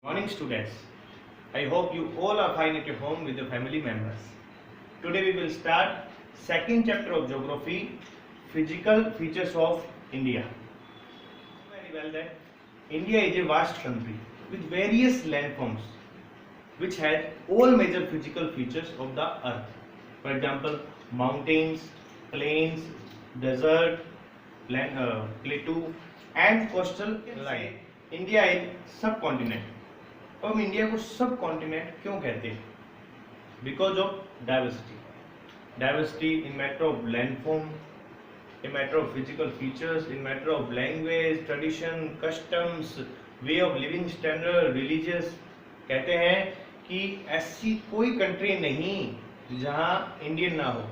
Morning students, I hope you all are fine at your home with your family members. Today we will start second chapter of geography, physical features of India. Very well then, India is a vast country with various landforms which has all major physical features of the earth. For example, mountains, plains, desert, plateau and coastal line. India is subcontinent. अब हम India को सब continent क्यों कहते हैं? Because of diversity in matter of landform, in matter of physical features, in matter of language, tradition, customs, way of living standard, religious. कहते हैं कि ऐसी कोई कंट्री नहीं जहां इंडियन ना हो,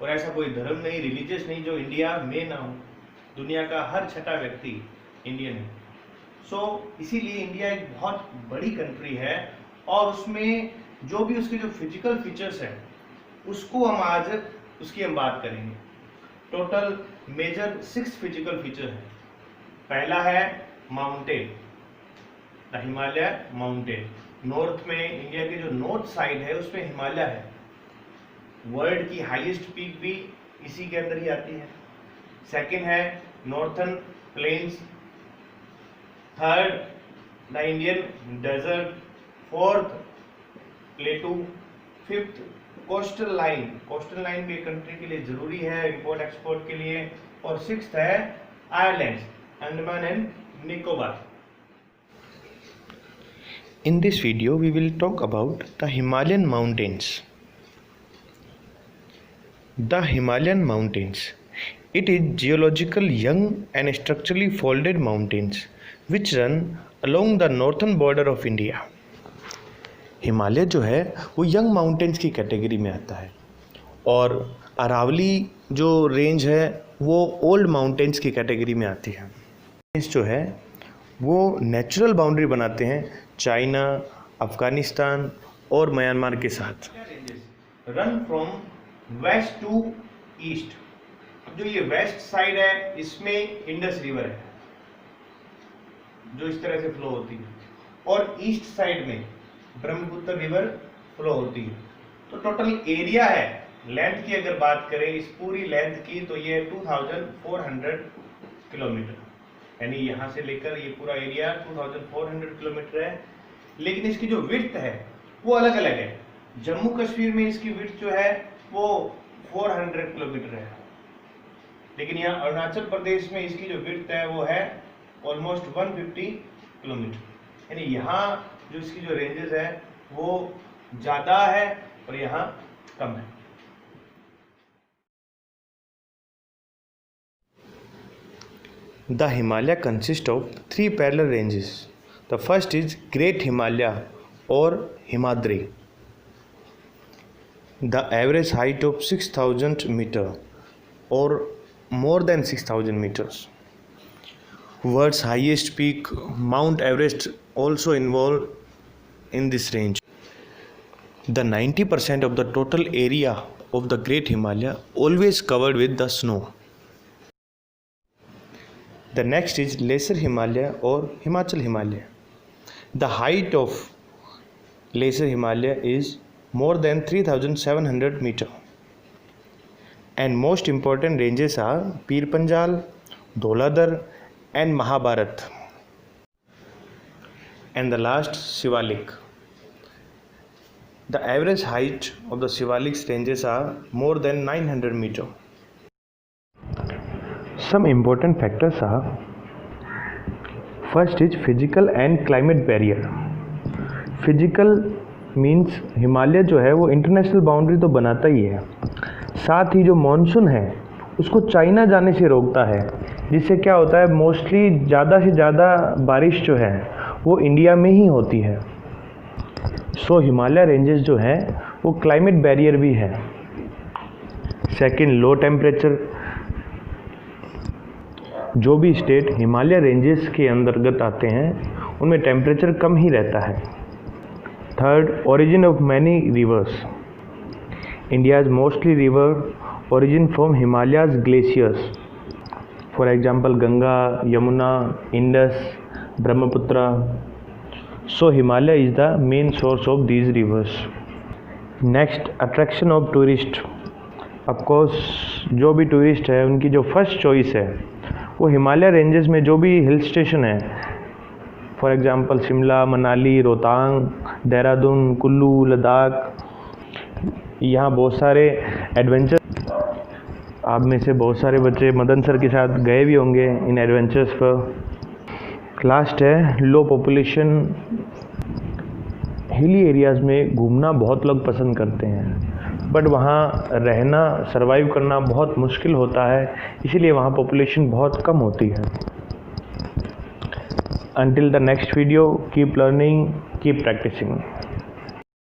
और ऐसा कोई धर्म नहीं, रिलीजियस नहीं जो इंडिया में ना हो। दुनिया का हर छठा व्यक्ति इंडियन है। इसीलिए इंडिया एक बहुत बड़ी कंट्री है और उसमें जो भी उसके जो फिजिकल फीचर्स हैं उसको हम बात करेंगे। टोटल मेजर 6 फिजिकल फीचर है। पहला है mountain, the Himalaya mountain. North में इंडिया के जो नॉर्थ साइड है उसमें हिमालय है। वर्ल्ड की हाईएस्ट पीक भी इसी के अंदर ही आती है। सेकेंड है northern plains. Third the Indian desert. Fourth plateau. Fifth coastal line. Coastal line भी कंट्री के लिए जरूरी है इंपोर्ट एक्सपोर्ट के लिए। और सिक्स्थ है islands, Andaman and Nicobar. In this video, we will talk about the Himalayan mountains. The Himalayan mountains. It is geological young and structurally folded mountains which run along the northern border of India. Himalaya जो है वो young mountains की category में आता है और अरावली जो range है वो ओल्ड माउंटेन्स की कैटेगरी में आती है। जो है वो नेचुरल बाउंड्री बनाते हैं चाइना, अफगानिस्तान और म्यांमार के साथ। Run from west to east. जो ये वेस्ट साइड है इसमें इंडस रिवर है जो इस तरह से फ्लो होती है, और ईस्ट साइड में ब्रह्मपुत्र रिवर फ्लो होती है। तो टोटल एरिया है, लेंथ की अगर बात करें इस पूरी लेंथ की तो ये 2400 किलोमीटर, यानी यहाँ से लेकर ये पूरा एरिया 2400 किलोमीटर है। लेकिन इसकी जो विड्थ है वो अलग अलग है। जम्मू कश्मीर में इसकी विड्थ जो है वो 400 किलोमीटर है, लेकिन यहाँ अरुणाचल प्रदेश में इसकी जो विड्थ है वो है ऑलमोस्ट 150 किलोमीटर। यानी यहाँ जो इसकी जो रेंजेस है वो ज्यादा है और यहाँ कम है। The Himalaya consists of 3 parallel ranges. The first is Great Himalaya or Himadri. The average height of 6000 meter or more than 6000 meters. World's highest peak, Mount Everest, also involved in this range. The 90% of the total area of the Great Himalaya always covered with the snow. The next is Lesser Himalaya or Himachal Himalaya. The height of Lesser Himalaya is more than 3700 meter. And most important ranges are Pir Panjal, Dholadhar and Mahabharat. And the last, Shivalik. The average height of the Shivalik's ranges are more than 900 meter. Some important factors are: first is physical and climate barrier. Physical means Himalaya जो है वो international boundary तो बनाता ही है, साथ ही जो monsoon है उसको चाइना जाने से रोकता है, जिससे क्या होता है मोस्टली ज़्यादा से ज़्यादा बारिश जो है वो इंडिया में ही होती है। हिमालय रेंजेस जो हैं वो क्लाइमेट बैरियर भी है। Second, low temperature. जो भी स्टेट हिमालय रेंजेस के अंतर्गत आते हैं उनमें टेम्परेचर कम ही रहता है। Third, origin of many reverse. India's mostly river origin from Himalayas glaciers. For example, Ganga, Yamuna, Indus, Brahmaputra. So Himalaya is the main source of these rivers. Next, attraction of tourist. Of course, जो भी tourist है उनकी जो first choice है वो Himalaya ranges में जो भी हिल स्टेशन है, फॉर एग्जांपल शिमला, मनाली, रोहतांग, देहरादून, कुल्लू, लद्दाख, यहाँ बहुत सारे एडवेंचर, आप में से बहुत सारे बच्चे मदन सर के साथ गए भी होंगे इन एडवेंचर्स पर। लास्ट है लो पॉपुलेशन। हिली एरियाज़ में घूमना बहुत लोग पसंद करते हैं, बट वहाँ रहना, सरवाइव करना बहुत मुश्किल होता है, इसीलिए वहाँ पॉपुलेशन बहुत कम होती है। Until the next video, keep learning, keep practicing.